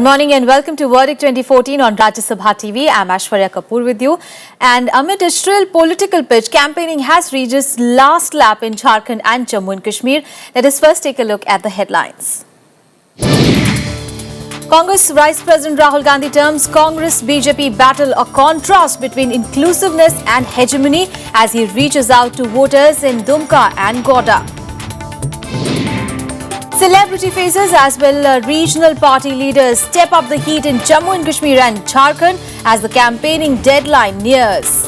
morning and welcome to Verdict 2014 on Rajya Sabha TV. I'm Aishwarya Kapoor with you. And amid a shrill political pitch, campaigning has reached its last lap in Jharkhand and Jammu and Kashmir. Let us first take a look at the headlines. Congress Vice President Rahul Gandhi terms Congress-BJP battle a contrast between inclusiveness and hegemony as he reaches out to voters in Dumka and Godda. Celebrity faces as well regional party leaders step up the heat in Jammu and Kashmir and Jharkhand as the campaigning deadline nears.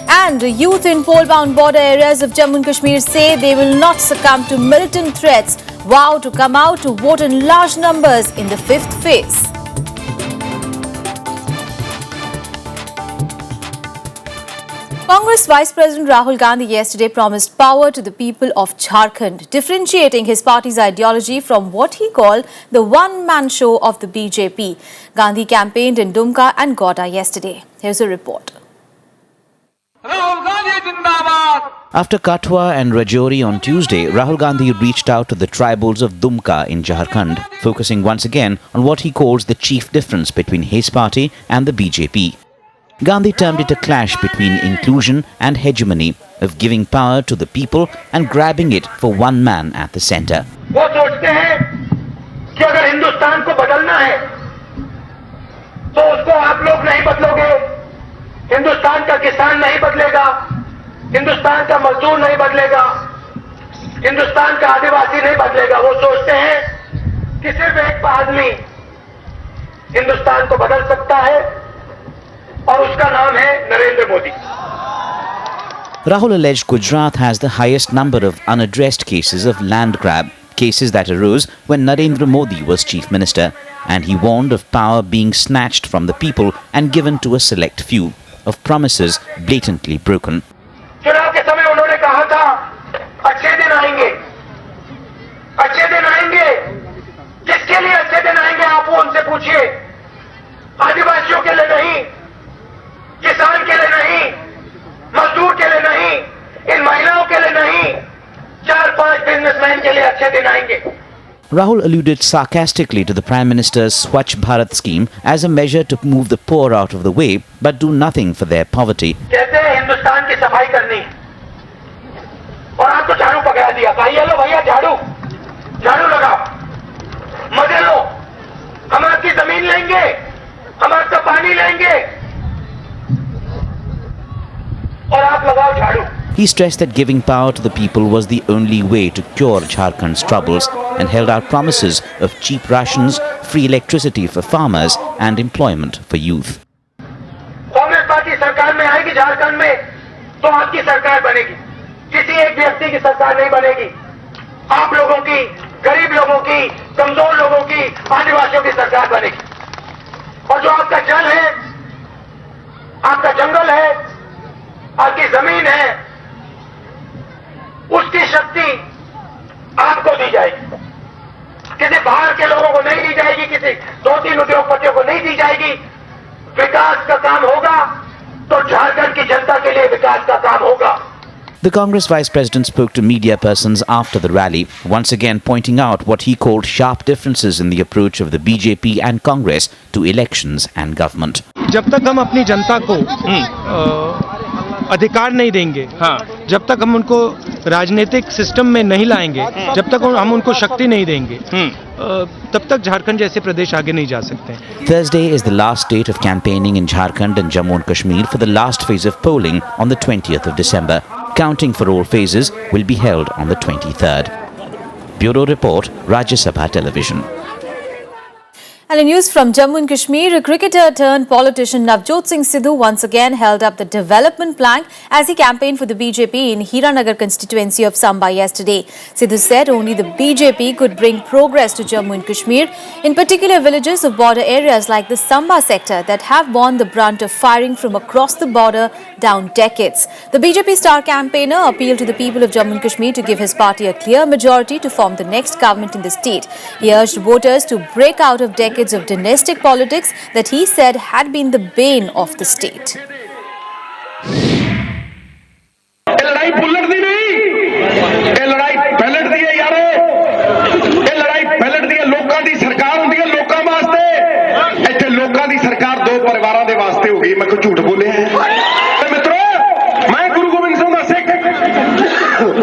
And youth in poll-bound border areas of Jammu and Kashmir say they will not succumb to militant threats, vow to come out to vote in large numbers in the fifth phase. Congress Vice President Rahul Gandhi yesterday promised power to the people of Jharkhand, differentiating his party's ideology from what he called the one-man show of the BJP. Gandhi campaigned in Dumka and Godda yesterday. Here's a report. After Kathua and Rajouri on Tuesday, Rahul Gandhi reached out to the tribals of Dumka in Jharkhand, focusing once again on what he calls the chief difference between his party and the BJP. Gandhi termed it a clash between inclusion and hegemony, of giving power to the people and grabbing it for one man at the center. वो सोचते हैं कि अगर हिंदुस्तान को बदलना है तो उसको आप लोग नहीं बदलोगे, हिंदुस्तान का किसान नहीं बदलेगा, हिंदुस्तान का मजदूर नहीं बदलेगा, हिंदुस्तान का आदिवासी नहीं बदलेगा। वो सोचते हैं कि सिर्फ एक आदमी हिंदुस्तान को बदल सकता है और उसका नाम है Narendra Modi. Rahul alleged Gujarat has the highest number of unaddressed cases of land grab, cases that arose when Narendra Modi was chief minister, and he warned of power being snatched from the people and given to a select few, of promises blatantly broken. चुनाव के समय उन्होंने कहा था अच्छे दिन आएंगे, अच्छे दिन आएंगे। किसके लिए अच्छे दिन आएंगे आप उनसे पूछिए। आदिवासियों के लिए नहीं, किसान के लिए नहीं, मजदूर के लिए नहीं, इन महिलाओं के लिए नहीं, 4-5 बिजनेसमैन के लिए अच्छे दिन आएंगे। Rahul alluded sarcastically to the Prime Minister's Swachh Bharat scheme as a measure to move the poor out of the way but do nothing for their poverty. कहते हैं हिंदुस्तान की सफाई करनी और आपको झाड़ू पकड़ा दिया, कहिए लो भैया झाड़ू, झाड़ू लगाओ, मजे लो, हम आपकी जमीन लेंगे, हम आपका पानी लेंगे और आप लगाओ झाड़ू। He stressed that giving power to the people was the only way to cure Jharkhand's troubles and held out promises of cheap rations, free electricity for farmers and employment for youth. Congress party सरकार में आएगी झारखंड में तो आपकी सरकार बनेगी, किसी एक व्यक्ति की सरकार नहीं बनेगी। आप लोगों की, गरीब लोगों की, कमजोर लोगों की, आदिवासियों की सरकार बनेगी। और जो आपका जल है, आपका जंगल है, आपकी जमीन है, उसकी शक्ति आपको दी जाएगी, किसी बाहर के लोगों को नहीं दी जाएगी, किसी 2-3 उद्योगपतियों को नहीं दी जाएगी। विकास का काम होगा तो झारखंड की जनता के लिए विकास का काम होगा। The Congress Vice President spoke to media persons after the rally, once again pointing out what he called sharp differences in the approach of the BJP and Congress to elections and government. जब तक हम अपनी जनता को अधिकार नहीं देंगे, जब तक हम उनको राजनीतिक सिस्टम में नहीं लाएंगे, जब तक हम उनको शक्ति नहीं देंगे, तब तक झारखंड जैसे प्रदेश आगे नहीं जा सकते। Thursday is the last date of campaigning in Jharkhand and Jammu and Kashmir for the last phase of polling on the 20th of December. Counting for all phases will be held on the 23rd. Bureau Report, Rajya Sabha Television. And in news from Jammu and Kashmir, a cricketer turned politician Navjot Singh Sidhu once again held up the development plank as he campaigned for the BJP in Hiranagar constituency of Samba yesterday. Sidhu said only the BJP could bring progress to Jammu and Kashmir, in particular villages of border areas like the Samba sector that have borne the brunt of firing from across the border down decades. The BJP star campaigner appealed to the people of Jammu and Kashmir to give his party a clear majority to form the next government in the state. He urged voters to break out of decades of dynastic politics that he said had been the bane of the state. लड़ाई bullet दी नहीं, ये लड़ाई ballot दी है यारो, ये लड़ाई ballot दी है लोगों दी। मैं कोई झूठ बोले हैं मित्रों मैं गुरु गोबिंद सिंह दा सिख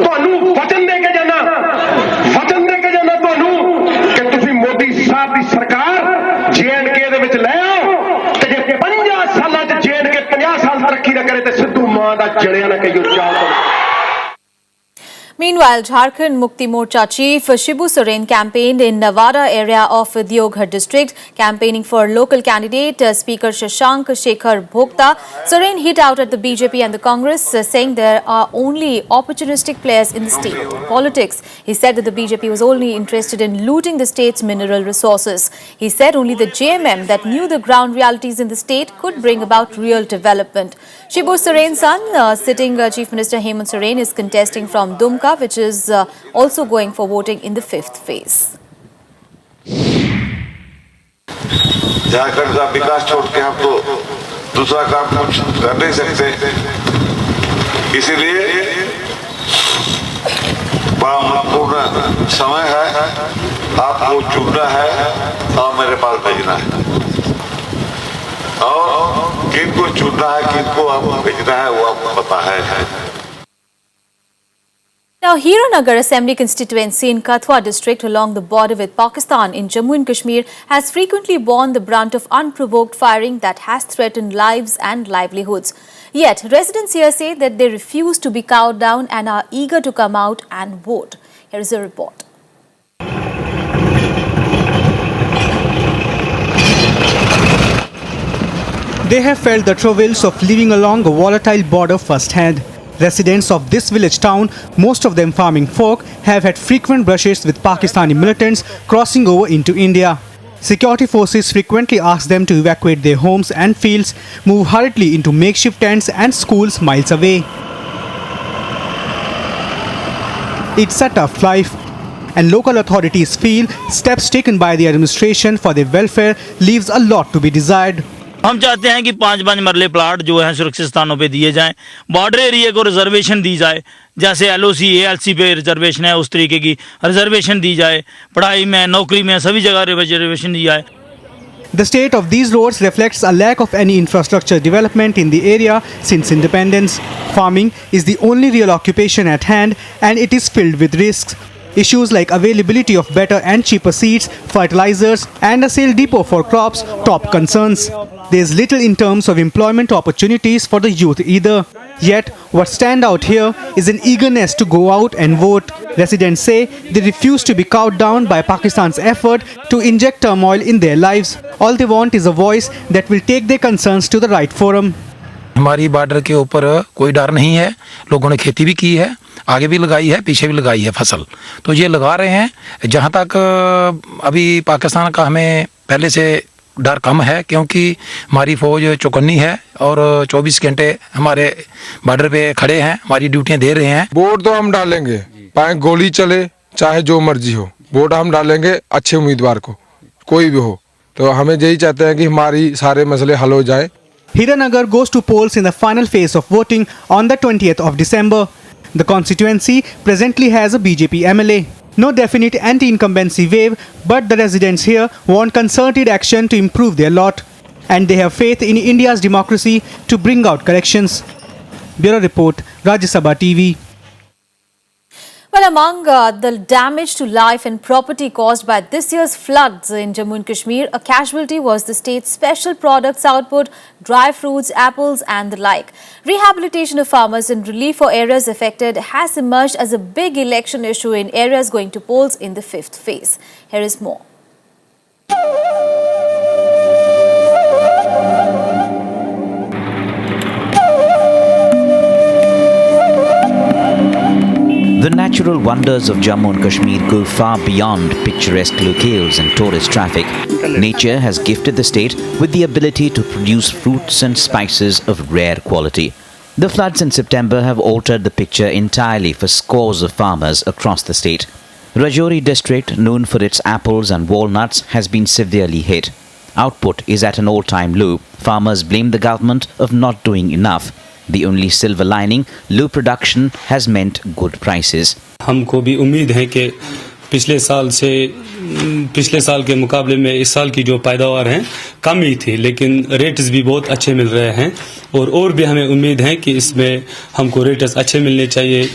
ਤੁਹਾਨੂੰ ਵਚਨ ਦੇ ਕੇ ਜਾਣਾ ਤੁਹਾਨੂੰ ਕਿ ਤੁਸੀਂ ਮੋਦੀ ਸਾਹਿਬ ਦੀ ਸਰਕਾਰ JNK ਦੇ ਵਿੱਚ ਲੈ ਆਓ ਤੇ ਜੇ 50 ਸਾਲਾਂ 'ਚ JNK 50 ਸਾਲ ਤਰੱਕੀ ਨਾ ਕਰੇ ਤੇ ਸਿੱਧੂ ਮਾਂ ਦਾ ਜੜਿਆ ਨਾ ਕਹੀਓ ਚਾਲ Meanwhile, Jharkhand Mukti Morcha Chief Shibu Soren campaigned in Nawara area of Deoghar district, campaigning for local candidate Speaker Shashank Shekhar Bhogta. Soren hit out at the BJP and the Congress, saying there are only opportunistic players in the state politics. He said that the BJP was only interested in looting the state's mineral resources. He said only the JMM that knew the ground realities in the state could bring about real development. Shibu Soren's son, sitting Chief Minister Hemant Soren, is contesting from Dumka, which is also going for voting in the 5th phase. Jharkhand का विकास छोड़ के हम तो दूसरा काम कुछ कर नहीं सकते, इसीलिए बड़ा महत्वपूर्ण समय है, आपको चुनना है और मेरे पास भेजना है और किनको चुनना है किनको आपको भेजना है वो आपको पता है। Now, Hiranagar Assembly constituency in Kathua district along the border with Pakistan in Jammu and Kashmir has frequently borne the brunt of unprovoked firing that has threatened lives and livelihoods. Yet, residents here say that they refuse to be cowed down and are eager to come out and vote. Here is a report. They have felt the travails of living along a volatile border firsthand. Residents of this village town, most of them farming folk, have had frequent brushes with Pakistani militants crossing over into India. Security forces frequently ask them to evacuate their homes and fields, move hurriedly into makeshift tents and schools miles away. It's a tough life, and local authorities feel steps taken by the administration for their welfare leaves a lot to be desired. हम चाहते हैं कि 5-5 मरले plot जो है सुरक्षित स्थानों पे दिए जाएं, बॉर्डर एरिया को रिजर्वेशन दी जाए, जैसे LOC ALC पे रिजर्वेशन है उस तरीके की रिजर्वेशन दी जाए, पढ़ाई में नौकरी में सभी जगह रिजर्वेशन दी जाए. The state of these roads reflects a lack of any infrastructure development in the area since independence. Farming is the only real occupation at hand and it is filled with risks. Issues like availability of better and cheaper seeds, fertilizers and a sale depot for crops top concerns. There's little in terms of employment opportunities for the youth either. Yet, what stand out here is an eagerness to go out and vote. Residents say they refuse to be cowed down by Pakistan's effort to inject turmoil in their lives. All they want is a voice that will take their concerns to the right forum. हमारी border के ऊपर कोई डर नहीं है, लोगों ने खेती भी की है, आगे भी लगाई है, पीछे भी लगाई है फसल, तो ये लगा रहे हैं. जहाँ तक अभी पाकिस्तान का हमें पहले से डर कम है क्योंकि हमारी फौज चौकन्नी है और 24 घंटे हमारे बॉर्डर पे खड़े हैं, हमारी ड्यूटियां दे रहे हैं. वोट तो हम डालेंगे, चाहे गोली चले चाहे जो मर्जी हो, वोट हम डालेंगे अच्छे उम्मीदवार को, कोई भी हो. तो हमें यही चाहते हैं कि हमारी सारे मसले हल हो जाए. Hiranagar goes to polls in the final phase of voting on the 20th of December. The constituency presently has a BJP MLA. No definite anti-incumbency wave, but the residents here want concerted action to improve their lot. And they have faith in India's democracy to bring out corrections. Bureau Report, Rajya Sabha TV. Well, among the damage to life and property caused by this year's floods in Jammu and Kashmir, a casualty was the state's special products output, dry fruits, apples and the like. Rehabilitation of farmers and relief for areas affected has emerged as a big election issue in areas going to polls in the 5th phase. Here is more. The natural wonders of Jammu and Kashmir go far beyond picturesque locales and tourist traffic. Nature has gifted the state with the ability to produce fruits and spices of rare quality. The floods in September have altered the picture entirely for scores of farmers across the state. Rajouri district, known for its apples and walnuts, has been severely hit. Output is at an all-time low. Farmers blame the government of not doing enough. The only silver lining, low production has meant good prices. हमको भी उम्मीद है कि पिछले साल से पिछले साल के मुकाबले में इस साल की जो पैदावार है कम ही थी, लेकिन रेट्स भी बहुत अच्छे मिल रहे हैं और भी हमें उम्मीद है कि इसमें हमको रेट्स अच्छे मिलने चाहिए।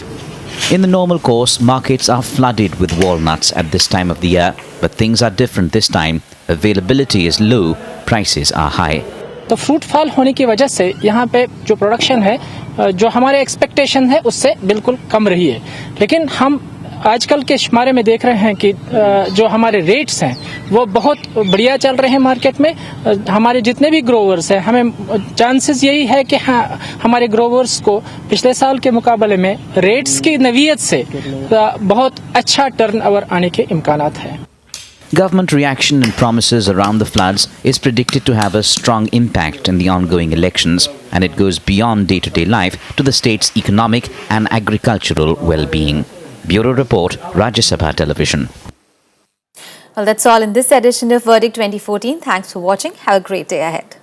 In the normal course, markets are flooded with walnuts at this time of the year, but things are different this time. Availability is low, prices are high. तो फ्रूट फॉल होने की वजह से यहाँ पे जो प्रोडक्शन है, जो हमारे एक्सपेक्टेशन है उससे बिल्कुल कम रही है। लेकिन हम आजकल के शुमारे में देख रहे हैं कि जो हमारे रेट्स हैं वो बहुत बढ़िया चल रहे हैं मार्केट में। हमारे जितने भी ग्रोवर्स हैं, हमें चांसेस यही है कि हाँ, हमारे ग्रोवर्स को पिछले साल के मुकाबले में रेट्स की नवीयत से बहुत अच्छा टर्नओवर आने के इम्कानात हैं। Government reaction and promises around the floods is predicted to have a strong impact in the ongoing elections, and it goes beyond day-to-day life to the state's economic and agricultural well-being. Bureau Report, Rajya Sabha Television. Well, that's all in this edition of Verdict 2014. Thanks for watching. Have a great day ahead.